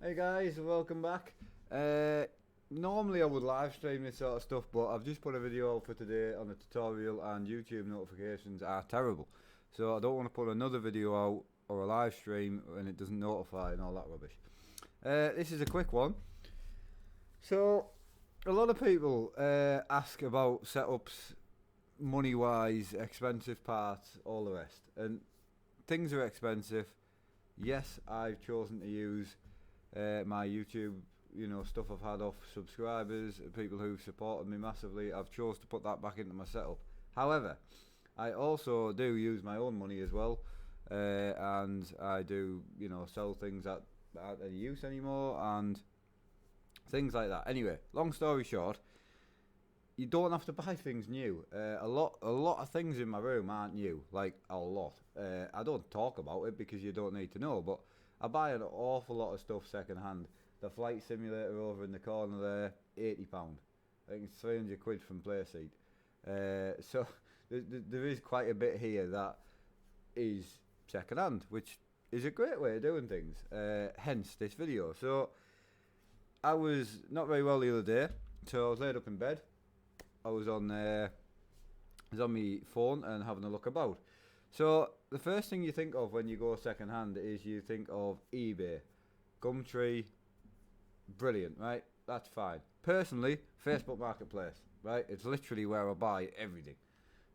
Hey guys, welcome back. Normally I would live stream this sort of stuff, but I've just put a video out for today on a tutorial and YouTube notifications are terrible. So I don't want to put another video out or a live stream and it doesn't notify and all that rubbish. This is a quick one. So a lot of people ask about setups, money wise, expensive parts, all the rest. And things are expensive. Yes, I've chosen to use my YouTube, stuff I've had off subscribers, people who've supported me massively. I've chose to put that back into my setup. However, I also do use my own money as well, and I do, sell things that aren't any use anymore and things like that. Anyway, long story short, you don't have to buy things new. A lot of things in my room aren't new, like a lot. I don't talk about it because you don't need to know, but I buy an awful lot of stuff second hand. The flight simulator over in the corner there, £80. I think it's 300 quid from Playseat. So there is quite a bit here that is second hand, which is a great way of doing things. Hence this video. So I was not very well the other day, so I was laid up in bed. I was on my phone and having a look about. So the first thing you think of when you go second hand is you think of eBay, Gumtree. Brilliant, right? That's fine. Personally, Facebook Marketplace, right? It's literally where I buy everything.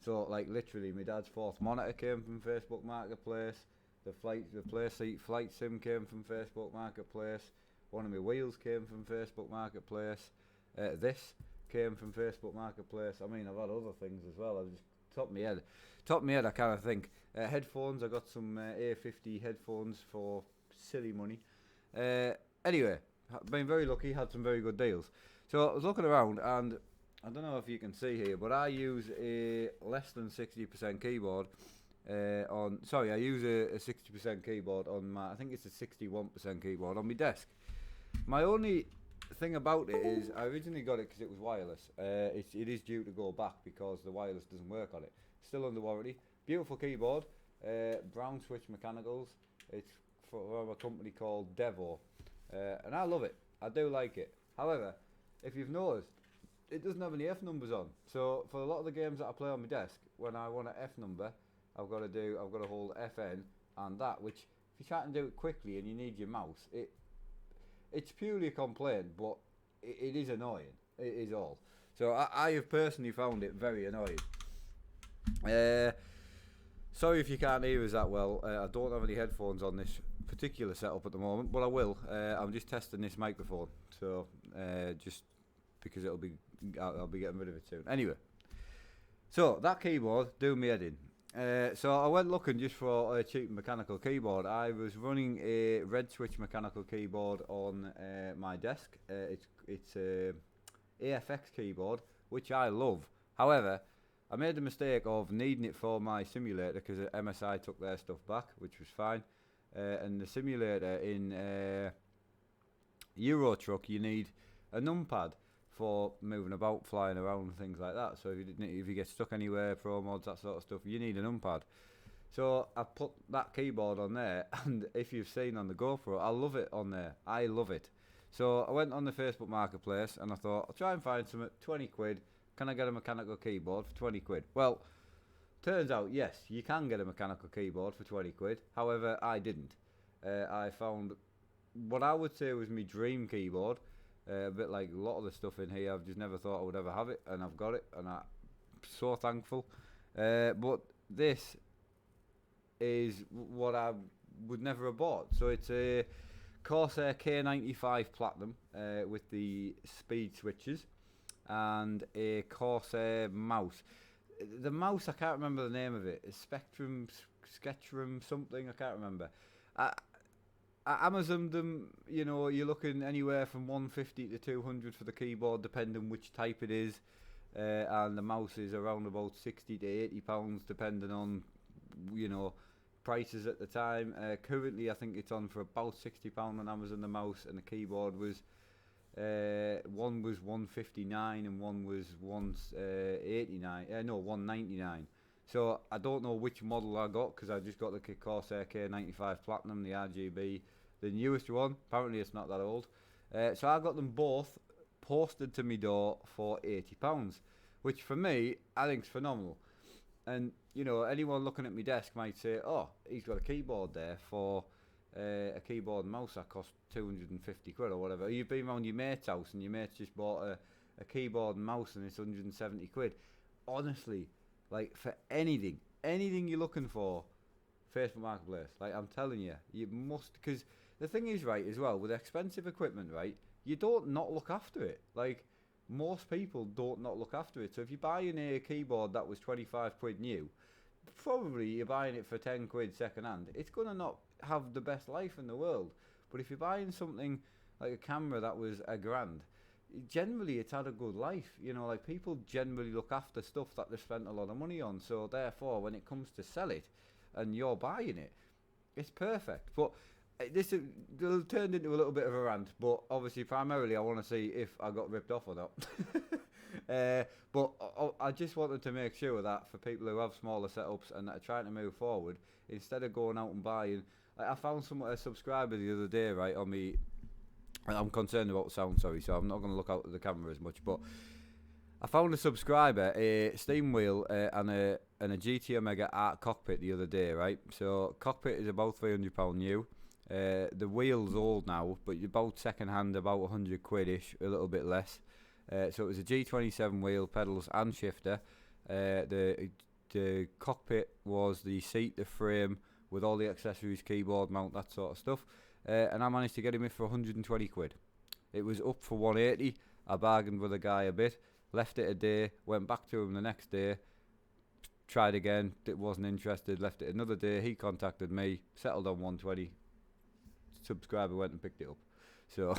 So like literally, my dad's fourth monitor came from Facebook Marketplace. The Playseat flight sim came from Facebook Marketplace. One of my wheels came from Facebook Marketplace. This came from Facebook Marketplace. I mean, I've had other things as well. I've just top of my head. I kind of think headphones. I got some A50 headphones for silly money. Anyway, been very lucky. Had some very good deals. So I was looking around, and I don't know if you can see here, but I use a less than 60% keyboard. I use a 60% keyboard on my. I think it's a 61% keyboard on my desk. My only thing about it is I originally got it because it was wireless. It is due to go back because the wireless doesn't work on it. Still under warranty. Beautiful keyboard. Brown switch mechanicals. It's from a company called Devo, and I love it. I do like it. However, if you've noticed, it doesn't have any F numbers on. So for a lot of the games that I play on my desk, when I want an F number, I've got to hold FN and that. Which if you try and do it quickly and you need your mouse, it's purely a complaint, but it is annoying. It is all. So I have personally found it very annoying. Sorry if you can't hear us that well. I don't have any headphones on this particular setup at the moment, but I will. I'm just testing this microphone, so just because I'll be getting rid of it soon. Anyway, so that keyboard do me head in. So I went looking just for a cheap mechanical keyboard. I was running a red switch mechanical keyboard on my desk. It's a AFX keyboard, which I love. However, I made the mistake of needing it for my simulator because MSI took their stuff back, which was fine. And the simulator in Euro Truck, you need a numpad for moving about, flying around and things like that. So if you get stuck anywhere, pro mods, that sort of stuff, you need a numpad. So I put that keyboard on there, and if you've seen on the GoPro, I love it on there. I love it. So I went on the Facebook Marketplace and I thought, I'll try and find some at 20 quid. Can I get a mechanical keyboard for 20 quid? Well, turns out, yes, you can get a mechanical keyboard for 20 quid. However, I didn't. I found what I would say was my dream keyboard. A bit like a lot of the stuff in here, I've just never thought I would ever have it, and I've got it, and I'm so thankful. But this is what I would never have bought. So it's a Corsair K95 Platinum with the speed switches and a Corsair mouse. The mouse, I can't remember the name of it. It's Sketchroom something, I can't remember. I Amazon them, you're looking anywhere from 150 to 200 for the keyboard, depending which type it is, and the mouse is around about 60 to 80 pounds, depending on, prices at the time. Currently, I think it's on for about £60 on Amazon. The mouse and the keyboard was, one was 159 and one was 189. No, 199. So I don't know which model I got because I just got the Corsair K95 Platinum, the RGB, the newest one. Apparently it's not that old. So I got them both posted to me door for £80, which for me, I think is phenomenal. And, you know, anyone looking at my desk might say, oh, he's got a keyboard there for a keyboard and mouse that costs 250 quid or whatever. You've been round your mate's house and your mate's just bought a keyboard and mouse and it's 170 quid. Honestly, like, for anything you're looking for, Facebook Marketplace, like, I'm telling you, you must, because the thing is, right, as well, with expensive equipment, right, you don't not look after it. Like, most people don't not look after it. So if you're buying a keyboard that was 25 quid new, probably you're buying it for 10 quid second hand. It's going to not have the best life in the world. But if you're buying something like a camera that was £1,000, generally it's had a good life. You know, like, people generally look after stuff that they've spent a lot of money on. So therefore, when it comes to sell it and you're buying it, it's perfect. But this turned into a little bit of a rant, but obviously primarily I want to see if I got ripped off or not. But I just wanted to make sure that for people who have smaller setups and that are trying to move forward, instead of going out and buying, like, I found a subscriber the other day, right, on me. I'm concerned about sound, sorry, so I'm not going to look out at the camera as much, but I found a subscriber a steam wheel and a GT Omega Art cockpit the other day, right? So cockpit is about £300 new. The wheel's old now, but you're about second hand, about 100 quid-ish, a little bit less. So it was a G27 wheel, pedals and shifter. The cockpit was the seat, the frame, with all the accessories, keyboard mount, that sort of stuff. And I managed to get him in for 120 quid. It was up for 180. I bargained with the guy a bit, left it a day, went back to him the next day, tried again, wasn't interested, left it another day. He contacted me, settled on 120. Subscriber went and picked it up. So,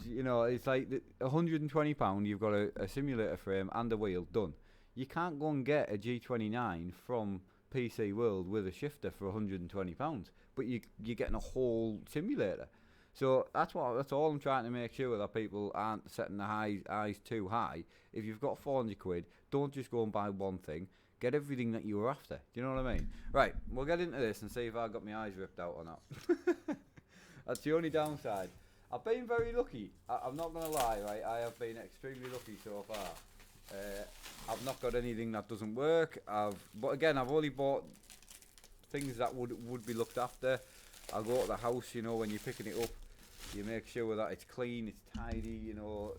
you know, it's like £120, you've got a simulator frame and a wheel done. You can't go and get a G29 from PC World with a shifter for £120, but you're getting a whole simulator. So that's all I'm trying to make sure, that people aren't setting the eyes too high. If you've got 400 quid, don't just go and buy one thing. Get everything that you were after. Do you know what I mean? Right, we'll get into this and see if I got my eyes ripped out or not. That's the only downside. I've been very lucky. I'm not going to lie, right? I have been extremely lucky so far. I've not got anything that doesn't work. But again, I've only bought things that would be looked after. I'll go to the house, you know, when you're picking it up, you make sure that it's clean, it's tidy, you know.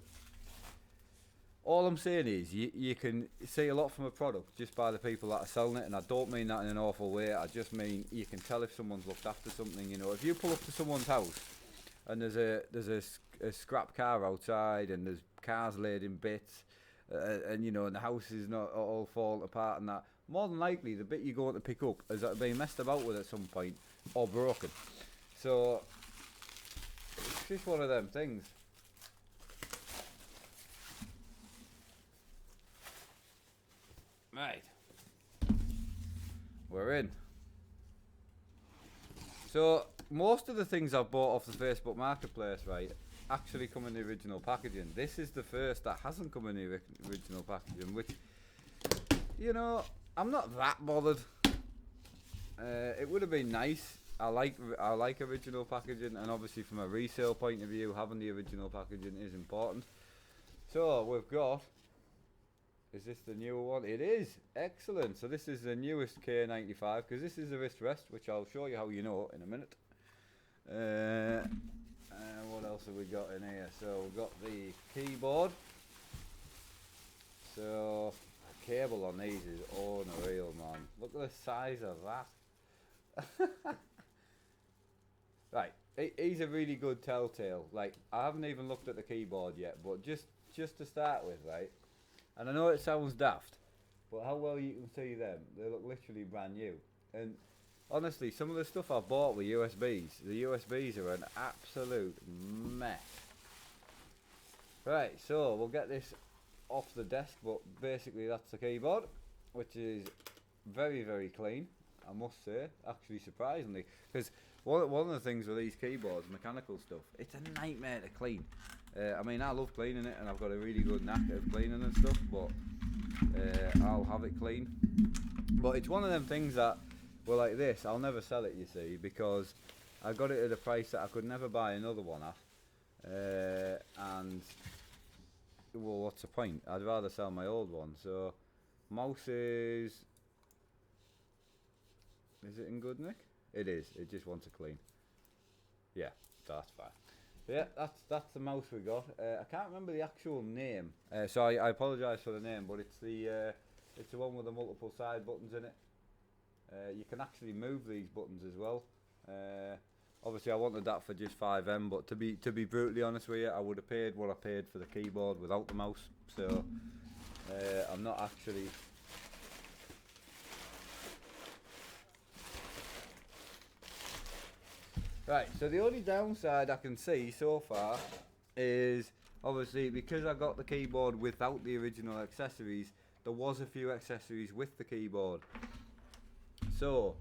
All I'm saying is you can see a lot from a product just by the people that are selling it, and I don't mean that in an awful way. I just mean you can tell if someone's looked after something. You know, if you pull up to someone's house and there's a scrap car outside and there's cars laid in bits, and you know, and the house is not all falling apart and that, more than likely the bit you're going to pick up has been messed about with at some point or broken. So it's just one of them things. Right, we're in. So most of the things I've bought off the Facebook Marketplace, right, actually come in the original packaging. This is the first that hasn't come in the original packaging, which, you know, I'm not that bothered. It would have been nice. I like original packaging, and obviously from a resale point of view, having the original packaging is important. So we've got. Is this the newer one? It is. Excellent. So this is the newest K95, because this is the wrist rest, which I'll show you how you know in a minute. What else have we got in here? So we've got the keyboard. So the cable on these is unreal, man. Look at the size of that. Right, he's a really good telltale. Like, I haven't even looked at the keyboard yet, but just to start with, right? And I know it sounds daft, but how well you can see them, they look literally brand new. And honestly, some of the stuff I've bought with USBs, the USBs are an absolute mess. Right, so we'll get this off the desk, but basically that's the keyboard, which is very, very clean, I must say, actually surprisingly. Because one of the things with these keyboards, mechanical stuff, it's a nightmare to clean. I mean, I love cleaning it, and I've got a really good knack of cleaning and stuff, but I'll have it clean. But it's one of them things that, well, like this, I'll never sell it, you see, because I got it at a price that I could never buy another one at. And well, what's the point? I'd rather sell my old one. So mouse is it in good nick? It is. It just wants a clean. Yeah, so that's fine. Yeah, that's the mouse we got. I can't remember the actual name, so I apologise for the name, but it's the one with the multiple side buttons in it. You can actually move these buttons as well. Obviously, I wanted that for just 5M, but to be brutally honest with you, I would have paid what I paid for the keyboard without the mouse. So I'm not actually. Right, so the only downside I can see so far is obviously because I got the keyboard without the original accessories, there was a few accessories with the keyboard. So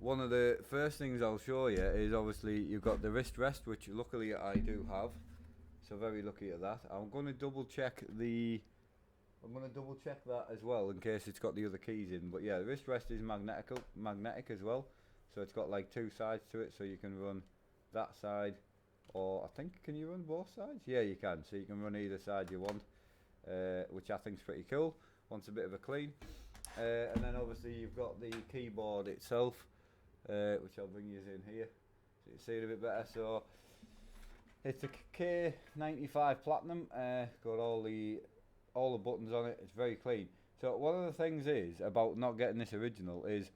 one of the first things I'll show you is obviously you've got the wrist rest, which luckily I do have, so very lucky at that. I'm going to double check that as well in case it's got the other keys in. But yeah, the wrist rest is magnetic as well, so it's got like two sides to it, so you can run that side, or I think, can you run both sides? Yeah, you can, so you can run either side you want, which I think is pretty cool. Wants a bit of a clean. And then obviously you've got the keyboard itself, which I'll bring you in here so you can see it a bit better. So it's a K95 Platinum, got all the buttons on it. It's very clean. So one of the things is about not getting this original is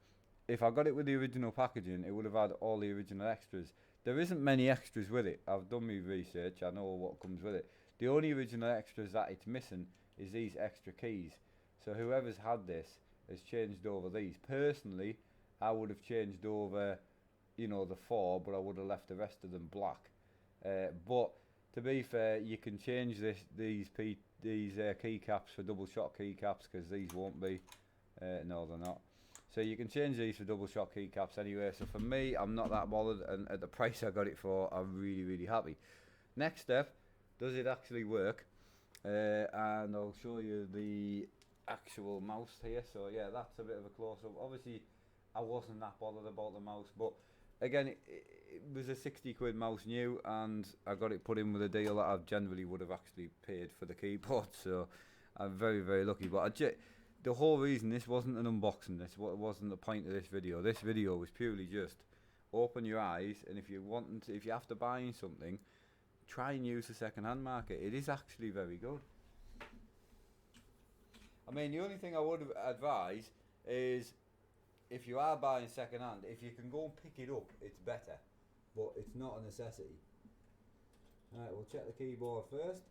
if I got it with the original packaging, it would have had all the original extras. There isn't many extras with it. I've done my research, I know what comes with it. The only original extras that it's missing is these extra keys. So whoever's had this has changed over these. Personally, I would have changed over, you know, the 4, but I would have left the rest of them black. But to be fair, you can change these keycaps for double shot keycaps, because these won't be. No, they're not. So you can change these for double shot keycaps anyway. So for me, I'm not that bothered, and at the price I got it for, I'm really, really happy. Next step, does it actually work? And I'll show you the actual mouse here. So yeah, that's a bit of a close-up. Obviously I wasn't that bothered about the mouse, but again, it was a 60 quid mouse new, and I got it put in with a deal that I generally would have actually paid for the keyboard, so I'm very, very lucky. But the whole reason this wasn't an unboxing, this wasn't the point of this video. This video was purely just open your eyes, and if you have to buy something, try and use the second-hand market. It is actually very good. I mean, the only thing I would advise is if you are buying second-hand, if you can go and pick it up, it's better, but it's not a necessity. Alright, we'll check the keyboard first.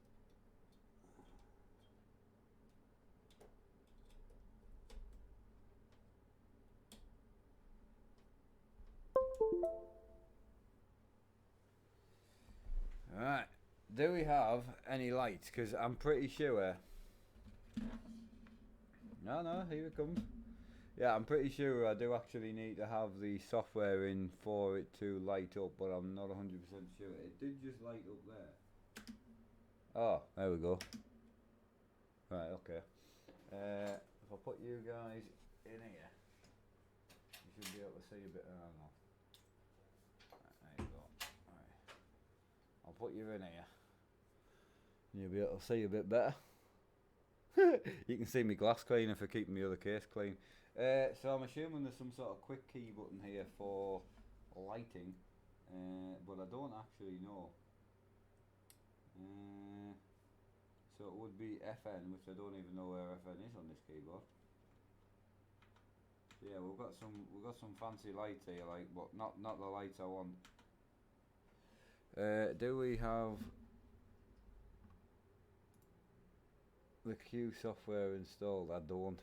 Alright, do we have any lights? Because I'm pretty sure. No, here it comes. Yeah, I'm pretty sure I do actually need to have the software in for it to light up, but I'm not 100% sure. It did just light up there. Oh, there we go. Right, okay. If I put you guys in here, you should be able to see a bit. I don't know. Right, there you go. Right. I'll put you in here. You'll be able to see a bit better. You can see my glass cleaner for keeping my other case clean. So I'm assuming there's some sort of quick key button here for lighting, but I don't actually know. So it would be FN, which I don't even know where FN is on this keyboard. Yeah, we've got some fancy lights here, like, but not the lights I want. Do we have the Q software installed? I don't.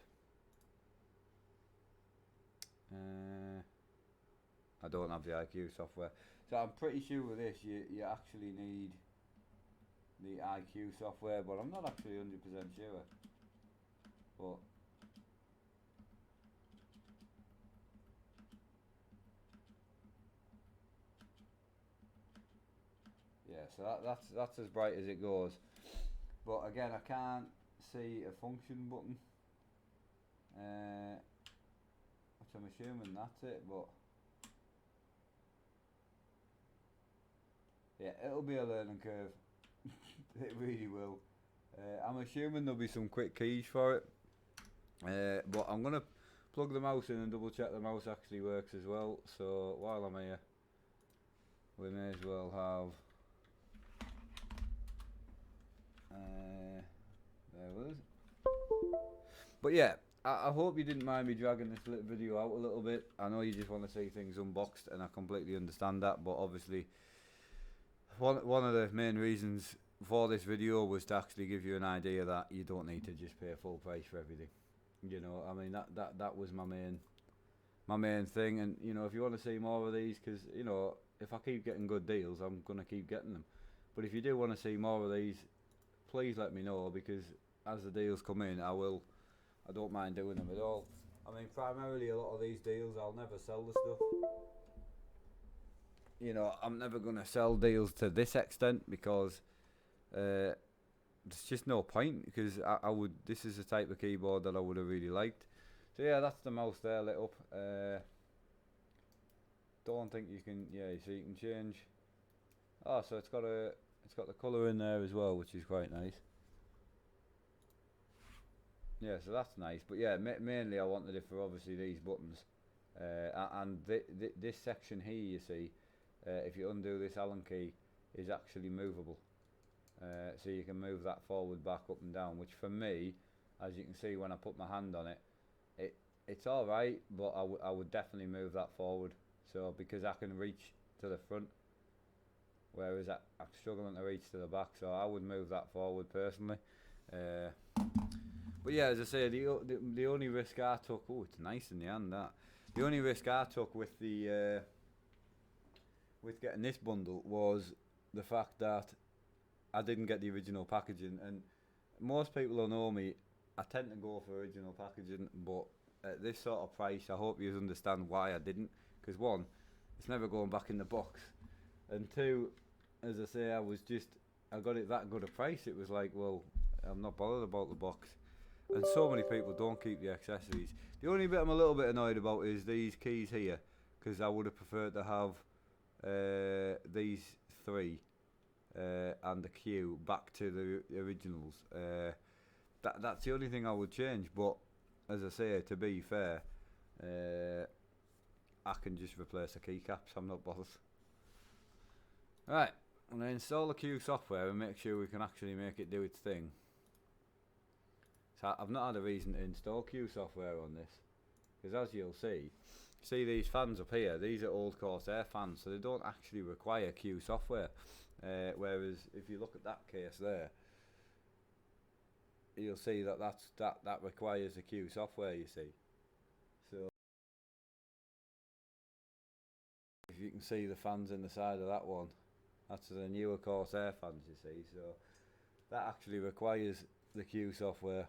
I don't have the IQ software, so I'm pretty sure with this you actually need the IQ software, but I'm not actually 100% sure. But yeah, so that's as bright as it goes. But again, I can't see a function button, which I'm assuming that's it, but Yeah, it'll be a learning curve. It really will. I'm assuming there'll be some quick keys for it. But I'm gonna plug the mouse in and double check the mouse actually works as well. So while I'm here, we may as well have there it is. But yeah, I hope you didn't mind me dragging this little video out a little bit. I know you just want to see things unboxed, and I completely understand that. But obviously, one of the main reasons for this video was to actually give you an idea that you don't need to just pay full price for everything. You know, I mean that was my main thing. And you know, if you want to see more of these, because you know, if I keep getting good deals, I'm gonna keep getting them. But if you do want to see more of these, please let me know, because as the deals come in, I don't mind doing them at all. I mean, primarily a lot of these deals, I'll never sell the stuff. You know, I'm never going to sell deals to this extent, because there's just no point, because this is the type of keyboard that I would have really liked. So yeah, that's the mouse there lit up. Don't think you can, yeah, so you can change. Oh, so it's got the colour in there as well, which is quite nice. Yeah, so that's nice. But yeah, mainly I wanted it for obviously these buttons. And this section here, you see, if you undo this Allen key, is actually movable. So you can move that forward, back, up and down, which for me, as you can see when I put my hand on it, it's alright, but I would definitely move that forward. So because I can reach to the front, whereas I'm struggling to reach to the back, so I would move that forward personally. But yeah, as I say, the only risk I took, oh, it's nice in the hand, that. The only risk I took with the with getting this bundle was the fact that I didn't get the original packaging. And most people who know me, I tend to go for original packaging, but at this sort of price, I hope you understand why I didn't. Because one, it's never going back in the box, and two, as I say, I got it that good a price. It was like, well, I'm not bothered about the box. And so many people don't keep the accessories. The only bit I'm a little bit annoyed about is these keys here, because I would have preferred to have these three and the Q back to the originals. That's the only thing I would change. But as I say, to be fair, I can just replace the keycaps. I'm not bothered. Right, I'm going to install the Q software and make sure we can actually make it do its thing. So I've not had a reason to install Q software on this, because as you'll see these fans up here, these are old Corsair fans, so they don't actually require Q software. Whereas if you look at that case there, you'll see that requires the Q software, you see. So if you can see the fans in the side of that one, that's the newer Corsair fans, you see. So that actually requires the Q software.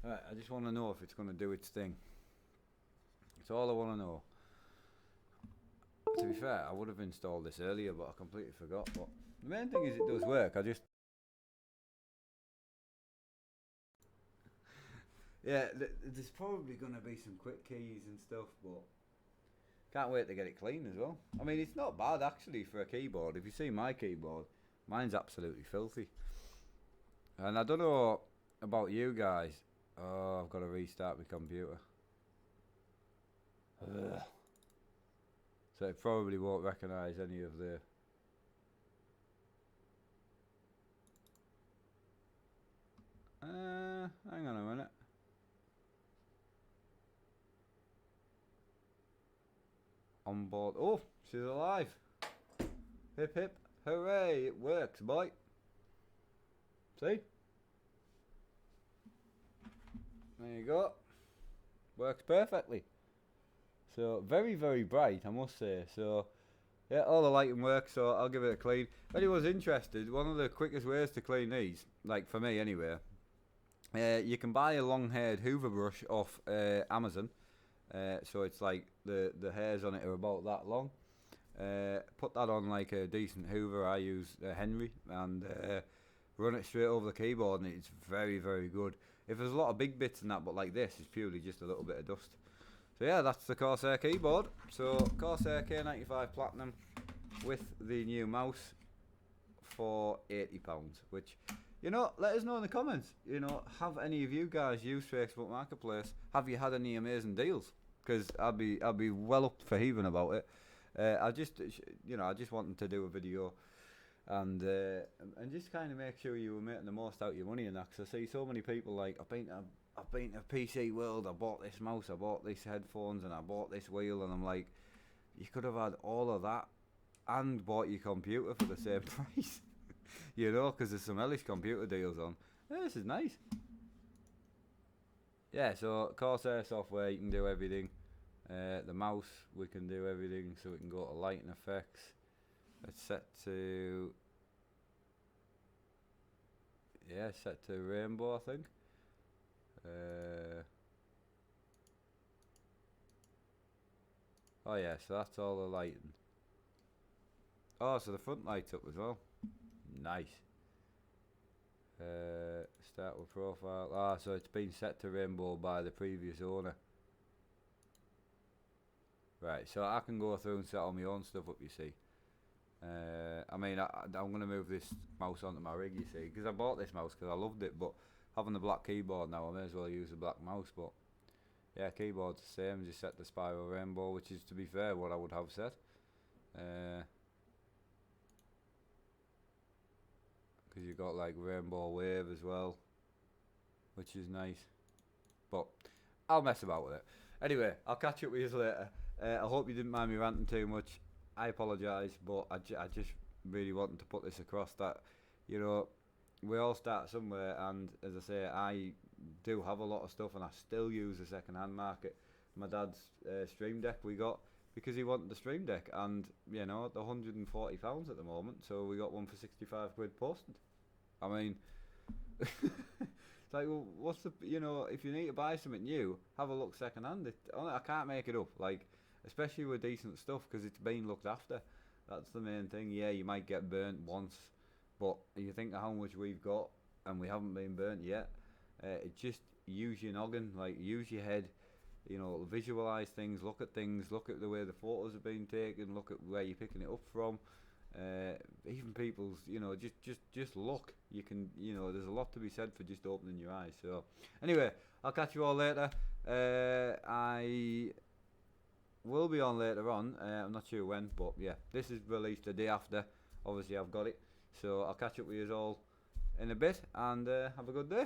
Right, I just want to know if it's going to do its thing. That's all I want to know. To be fair, I would have installed this earlier, but I completely forgot. But the main thing is it does work. Yeah, there's probably going to be some quick keys and stuff, but can't wait to get it clean as well. I mean, it's not bad actually for a keyboard. If you see my keyboard, mine's absolutely filthy. And I don't know about you guys. Oh, I've got to restart my computer. Ugh. So it probably won't recognise any of the... hang on a minute. On board. Oh, she's alive. Hip hip. Hooray, it works, boy. See? There you go. Works perfectly. So very, very bright, I must say. So yeah, all the lighting works, so I'll give it a clean. If anyone's interested, one of the quickest ways to clean these, like for me anyway, you can buy a long-haired Hoover brush off Amazon. So it's like the hairs on it are about that long. Put that on like a decent Hoover. I use Henry, and run it straight over the keyboard, and it's very, very good. If there's a lot of big bits in that, but like this, it's purely just a little bit of dust. So yeah, that's the Corsair keyboard. So Corsair K95 Platinum. with the new mouse for £80, which, you know, let us know in the comments. You know, have any of you guys used Facebook Marketplace? Have you had any amazing deals? Because I'll be well up for heaving about it. I just wanted to do a video and just kind of make sure you were making the most out of your money and that. Cause I see so many people like, I've been to PC World, I bought this mouse, I bought these headphones, and I bought this wheel, and I'm like, you could have had all of that and bought your computer for the same price. You know, because there's some hellish computer deals on. Yeah, this is nice. Yeah, so Corsair software, you can do everything. The mouse, we can do everything, so we can go to lighting effects. It's set to, set to rainbow, I think. Oh yeah, so that's all the lighting. Oh, so the front lights up as well. Nice. Start with profile. Ah, so it's been set to rainbow by the previous owner. Right, so I can go through and set all my own stuff up, you see. I mean, I'm going to move this mouse onto my rig, you see, because I bought this mouse because I loved it, but having the black keyboard now, I may as well use the black mouse. But yeah, keyboard's the same, just set the spiral rainbow, which is, to be fair, what I would have set. Because you've got like rainbow wave as well, which is nice. But I'll mess about with it. Anyway, I'll catch up with you later. I hope you didn't mind me ranting too much. I apologise, but I just really wanted to put this across that, you know, we all start somewhere, and as I say, I do have a lot of stuff, and I still use the second-hand market. My dad's Stream Deck we got because he wanted the Stream Deck, and you know, they're £140 at the moment, so we got one for 65 quid posted. I mean, it's like, well, what's the, you know, if you need to buy something new, have a look second-hand. I can't make it up, like, especially with decent stuff, because it's been looked after. That's the main thing. Yeah, you might get burnt once, but you think of how much we've got and we haven't been burnt yet. It just, use your noggin, like, use your head, you know, visualize things, look at the way the photos have been taken, look at where you're picking it up from. Even people's, you know, just look. You can, you know, there's a lot to be said for just opening your eyes. So anyway, I'll catch you all later. I will be on later on. I'm not sure when, but yeah, this is released the day after. Obviously, I've got it. So I'll catch up with you all in a bit, and have a good day.